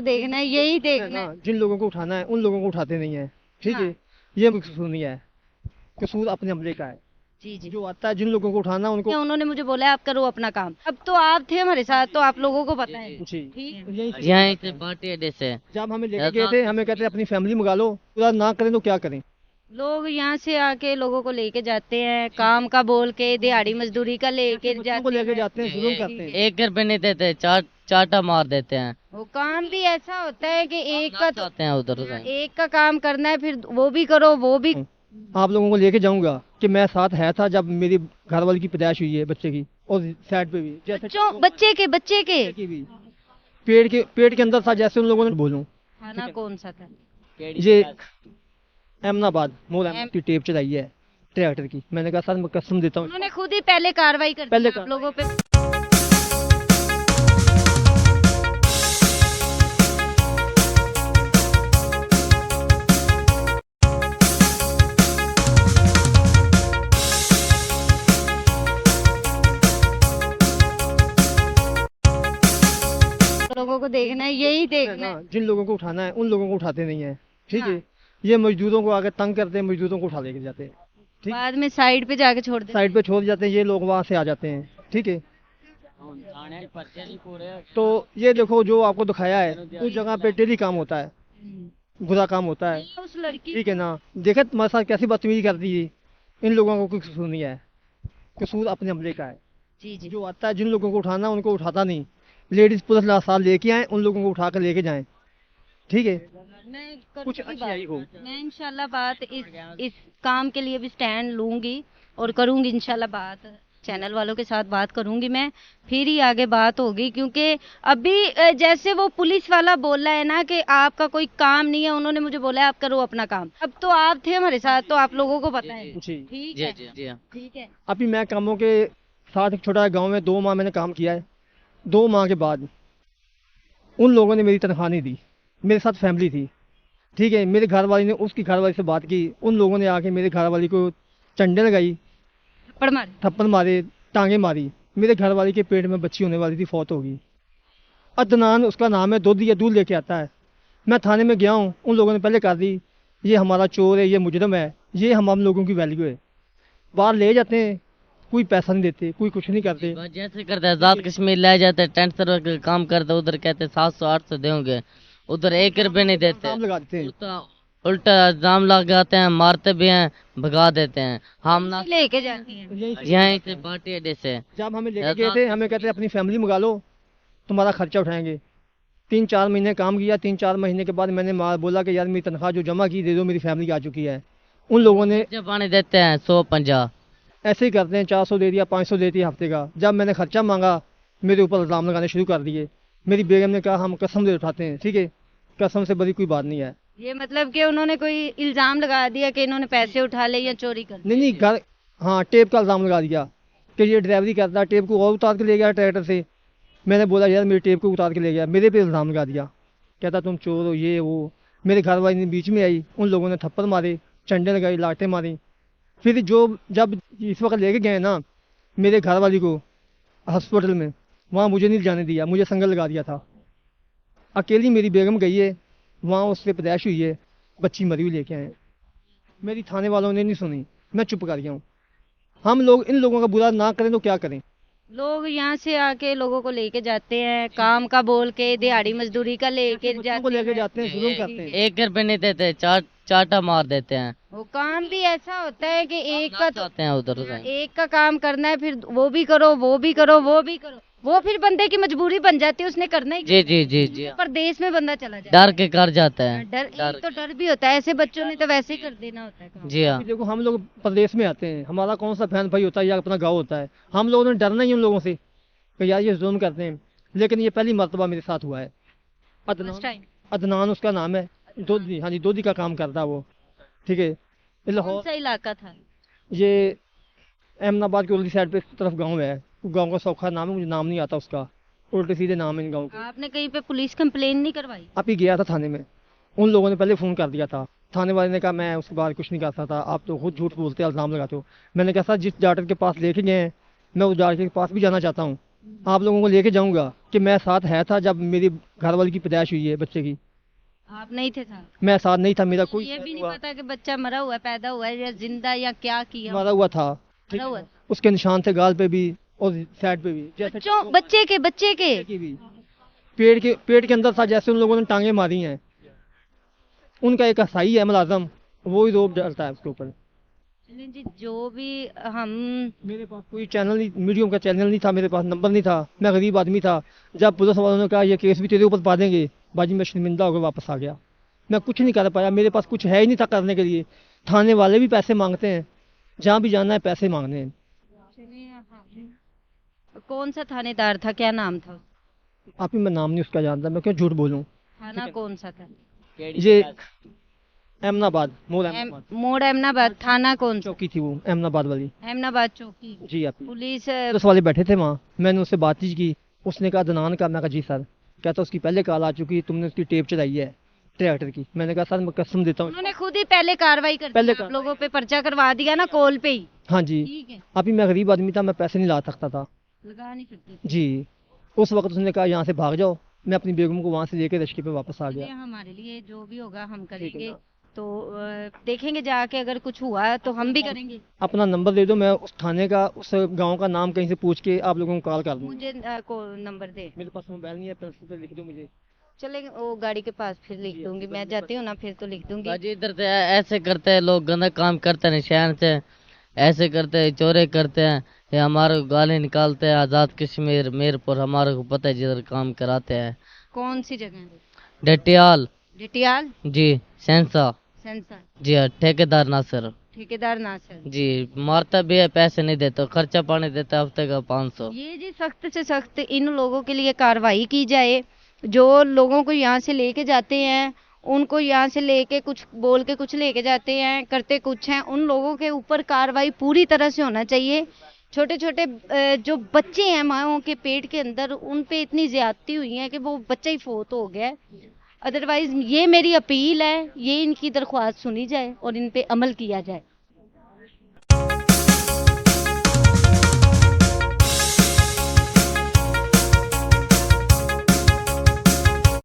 देखना है, यही है देखना ना, है। जिन लोगों को उठाना है उन लोगों को उठाते नहीं है। ठीक है, हाँ, ये कसूर नहीं है, कसूर अपने अमले का है। जी जी। जो आता है जिन लोगों को उठाना है उनको। उन्होंने मुझे बोला है आप करो अपना काम। अब तो आप थे हमारे साथ तो आप लोगों को पता है। जी, ठीक है। यहीं से यहीं से भाटी अड्डे से जब हमें लेके गए थे हमें कहते अपनी फैमिली मंगा लो, पूरा ना करें तो क्या करें। लोग यहाँ से आके लोगों को लेके जाते हैं, काम का बोल के दिहाड़ी मजदूरी का लेके बच्चों को जाते लेके हैं। जाते हैं, जुल्म करते हैं। 1 रुपए नहीं देते, चाटा मार देते हैं। वो काम भी ऐसा होता है कि एक का तो आते हैं उधर से। एक का काम करना है, फिर वो भी करो वो भी। आप लोगों को लेके जाऊंगा कि मैं साथ है था जब मेरी घरवाली की पैदाइश हुई है बच्चे की, और साइड पे भी जैसे बच्चों बच्चे के की भी पेट के अंदर था, जैसे उन लोगों ने बोलूं। खाना कौन सा था? ये अहमदाबाद मोर अहमद की टेप चलाई है ट्रैक्टर की। मैंने कहा सर मैं कसम देता हूँ। उन्होंने खुद ही पहले कार्रवाई कर दी पहले आप लोगों पे। लोगों को देखना है, यही है देखना ना, है। जिन लोगों को उठाना है उन लोगों को उठाते नहीं है। ठीक है, हाँ। ये मजदूरों को आगे तंग करते हैं, मजदूरों को उठा लेके जाते हैं। ठीक, बाद में साइड पे जाके छोड़ दे। साइड पे छोड़ जाते हैं, ये लोग वहां से आ जाते हैं। ठीक है, तो ये देखो जो आपको दिखाया है उस जगह पे डेली काम होता है, बुरा काम होता है। उस लड़की ठीक है ना, देखे तुम्हारे साथ कैसी बदतमीजी कर दी है। इन लोगों को कोई कसूर नहीं है, कसूर अपने अमले का है। जी जी। जो आता है जिन लोगों को उठाना उनको उठाता नहीं। लेडीज पुलिस साथ लेके आए, उन लोगों को उठा कर लेके जाएं। ठीक है, मैं कुछ करूंगी अच्छी आई हो। मैं इंशाल्लाह बात इस काम के लिए भी स्टैंड लूंगी और करूंगी इंशाल्लाह बात। चैनल वालों के साथ बात करूंगी मैं, फिर ही आगे बात होगी। क्योंकि अभी जैसे वो पुलिस वाला बोला है ना कि आपका कोई काम नहीं है, उन्होंने मुझे बोला है आप करो अपना काम। अब तो आप थे हमारे साथ तो आप लोगों को पता है। जी, ठीक जी है। जी जी हाँ। ठीक है। अभी मैं कामों के साथ एक छोटा गांव में 2 माह मैंने काम किया है। 2 माह के बाद उन लोगों ने मेरी तनख्वाह नहीं दी। मेरे साथ फैमिली थी। ठीक है, मेरे घर वाली ने उसकी घर वाली से बात की, उन लोगों ने आके मेरे घर वाली को चंडे लगाई, थप्पड़ मारे। थप्पड़ मारे, टांगे मारी। मेरे घर वाली के पेट में बच्ची होने वाली थी, फौत होगी। अदनान उसका नाम है, दूध लेके आता है। मैं थाने में गया हूँ, उन लोगों ने पहले कहा दी ये हमारा चोर है, ये मुजरम है, ये हम लोगों की वैल्यू है। बाहर ले जाते हैं, कोई पैसा नहीं देते, कोई कुछ नहीं करते। बस जैसे करते हैं आजाद कश्मीर ले जाते हैं, टेंट सर्वर का काम करते, उधर कहते 700-800 देंगे, उधर 1 रुपए नहीं देते। काम लगा देते हैं। उल्टा उल्टा इल्जाम लगाते हैं, मारते भी हैं, भगा देते हैं। हम ना लेके जाती है। यहीं से भाटी अड्डे से। जब हमें लेके गए थे हमें कहते अपनी फैमिली मंगा लो, तुम्हारा खर्चा उठाएंगे। 3-4 महीने काम किया। 3-4 महीने के बाद मैंने बोला कि यार मेरी तनख्वाह जो जमा की दे दो, मेरी फैमिली आ चुकी है। उन लोगों ने जब पानी देते हैं 150। ऐसे ही करते हैं, 400 दे दिया, 500 दे दिया हफ्ते का। जब मैंने खर्चा मांगा मेरे ऊपर इल्ज़ाम लगाने शुरू कर दिए। मेरी बेगम ने कहा हम कसम से उठाते हैं। ठीक है, कसम से बड़ी कोई बात नहीं है। ये मतलब कि उन्होंने कोई इल्जाम लगा दिया कि इन्होंने पैसे उठा ले या चोरी कर ली। नहीं नहीं, घर, हाँ, टेप का इल्ज़ाम लगा दिया कि ये ड्राइवरी करता है, टेप को और उतार के ले गया ट्रैक्टर से। मैंने बोला यार मेरी टेप को उतार के ले गया, मेरे पे इल्ज़ाम लगा दिया, कहता तुम चोर हो, ये वो। मेरे घर वाली ने बीच में आई, उन लोगों ने थप्पड़ मारे, चंडे लगाई, लाटें मारी। फिर जब इस वक्त लेके गए ना मेरे घर वाली को हॉस्पिटल में, वहाँ मुझे नहीं जाने दिया, मुझे संगल लगा दिया था। अकेली मेरी बेगम गई है, वहाँ उससे पैदाइश हुई है, बच्ची मरी हुई लेके आए। मेरी थाने वालों ने नहीं सुनी, मैं चुप कर गया हूँ। हम लोग इन लोगों का बुरा ना करें तो क्या करें। लोग यहाँ से आके लोगों को लेके जाते हैं, काम का बोल के दिहाड़ी मजदूरी का लेके बच्चों को लेके जाते हैं। जाते हैं, जुल्म करते हैं। 1 रुपए नहीं देते, चाटा मार देते हैं। वो काम भी ऐसा होता है कि एक का तो आते हैं उधर से। एक का काम करना है, फिर वो भी करो वो भी करो वो भी करो। वो फिर बंदे की मजबूरी बन जाती है, उसने करना ही। जी जी जी जी हाँ। परदेश में बंदा चला जाए, डर के कर जाता है। एक तो डर भी होता है, ऐसे बच्चों ने तो वैसे ही कर देना होता है काम। जी हाँ। अभी देखो हम लोग प्रदेश में आते हैं, हमारा कौन सा बहन भाई होता है या अपना गाँव होता है। हम लोगों ने डरना ही उन लोगों से कि यार ये जुल्म करते हैं। लेकिन ये पहली मर्तबा मेरे साथ हुआ है। First Adnan time. अदनान उसका नाम है, दोधी, हाँ जी, दोधी का काम करता है वो। ठीक है, कौन लाहौर, सा इलाका था? ये अहमदाबाद की उल्टी साइड पे इस तरफ गांव है। गांव का सौखा नाम है, मुझे नाम नहीं आता उसका, उल्टे सीधे नाम है इन गाँव के। आपने कहीं पे पुलिस कंप्लेन नहीं करवाई? अभी गया था थाने में, उन लोगों ने पहले फ़ोन कर दिया था। थाने वाले ने कहा मैं उसके बाद कुछ नहीं कर सकता, आप तो खुद झूठ बोलते हो, इल्ज़ाम लगाते हो। मैंने कहा सर जिस डॉक्टर के पास लेके गए हैं मैं उस डॉक्टर के पास भी जाना चाहता हूँ, आप लोगों को लेके जाऊंगा कि मैं साथ है था जब मेरी घरवाली की पैदाइश हुई है बच्चे की, आप नहीं थे साथ? मैं साथ नहीं था, मेरा कोई ये भी नहीं हुआ पता कि बच्चा मरा हुआ है, पैदा हुआ है या जिंदा या क्या किया? मारा हुआ था, ठीक मरा हुआ है? था। उसके निशान थे गाल पे भी और साइड पे भी, जैसे बच्चे के की भी पेट के अंदर था, जैसे उन लोगों ने टांगे मारी हैं। उनका एक कसाई है मुलाजम, वो ही रोब डालता है उसके ऊपर। चलें जी, जो भी हम मेरे पास कोई चैनल नहीं, मीडियम का चैनल नहीं था, मेरे पास नंबर नहीं था, मैं गरीब आदमी था। जब पुलिस वालों ने कहा ये केस भी तेरे ऊपर पा देंगे, बाजी मैं शर्मिंदा होकर वापस आ गया। मैं कुछ नहीं कर पाया, मेरे पास कुछ है ही नहीं था करने के लिए। थाने वाले भी पैसे मांगते हैं, जहाँ भी जाना है पैसे मांगने हैं। कौन सा थानेदार था, क्या नाम था? आप ही मैं नाम नहीं उसका जानता, मैं क्यों झूठ बोलूँ। थाना कौन सा था? ये अहमदाबाद मोड़, अहमदाबाद मोड़ अहमदाबाद। थाना कौन सा? चौकी थी वो, अहमदाबाद वाली। अहमदाबाद चौकी। जी आप पुलिस पुलिस वाले बैठे थे वहाँ, मैंने उससे बातचीत की। उसने कहा दनान का, मैं कहा जी सर। कहता उसकी पहले कॉल आ चुकी, तुमने उसकी टेप चलाई है ट्रैक्टर की। मैंने कहा सर मैं कसम देता हूँ। उन्होंने खुद ही पहले कार्रवाई कर पहले दी, आप लोगों पे पर्चा करवा दिया ना कॉल पे ही। हाँ जी, ठीक है, अभी मैं गरीब आदमी था, मैं पैसे नहीं ला सकता था लगा नहीं सकते। जी। उस वक्त उसने कहा यहाँ से भाग जाओ, मैं अपनी बेगम को वहाँ से लेके रिश्ते पे वापस आ चलिए, गया। हमारे लिए जो भी होगा हम है करेंगे। ना। तो देखेंगे जाके, अगर कुछ हुआ तो हम भी करेंगे। अपना नंबर दे दो, मैं उस थाने का, उस गांव का नाम कहीं से पूछ के आप लोगों को कॉल कर दूँगा। मुझे को नंबर दे। मेरे पास मोबाइल नहीं है, पेंसिल पे लिख दो मुझे। चले वो गाड़ी के पास फिर लिख दूंगी, मैं जाती हूँ ना फिर तो लिख दूंगी। बाजी इधर से ऐसे करते हैं लोग, गंदा काम करते हैं शहर से, ऐसे करते हैं, चोरी करते हैं, ये हमारे को गाली निकालते हैं। आज़ाद कश्मीर मीरपुर हमारे को पता है जिधर काम कराते हैं। कौन सी जगह? डटियाल डिटियाल जी, सेंसा सेंसर। जी हाँ, ठेकेदार नासिर ठेकेदार नासिर जी। मारता भी है, पैसे नहीं देता, खर्चा पानी देता है हफ्ते का 500। ये जी सख्त से सख्त इन लोगों के लिए कार्रवाई की जाए, जो लोगों को यहाँ से लेके जाते हैं, उनको यहाँ से लेके कुछ बोल के कुछ लेके जाते हैं, करते कुछ हैं। उन लोगों के ऊपर कार्रवाई पूरी तरह से होना चाहिए। छोटे छोटे जो बच्चे हैं माओं के पेट के अंदर, उन पे इतनी ज्यादती हुई है कि वो बच्चा ही फोत हो गया है। अदरवाइज ये मेरी अपील है, ये इनकी दरख्वास्त सुनी जाए और इन पे अमल किया जाए।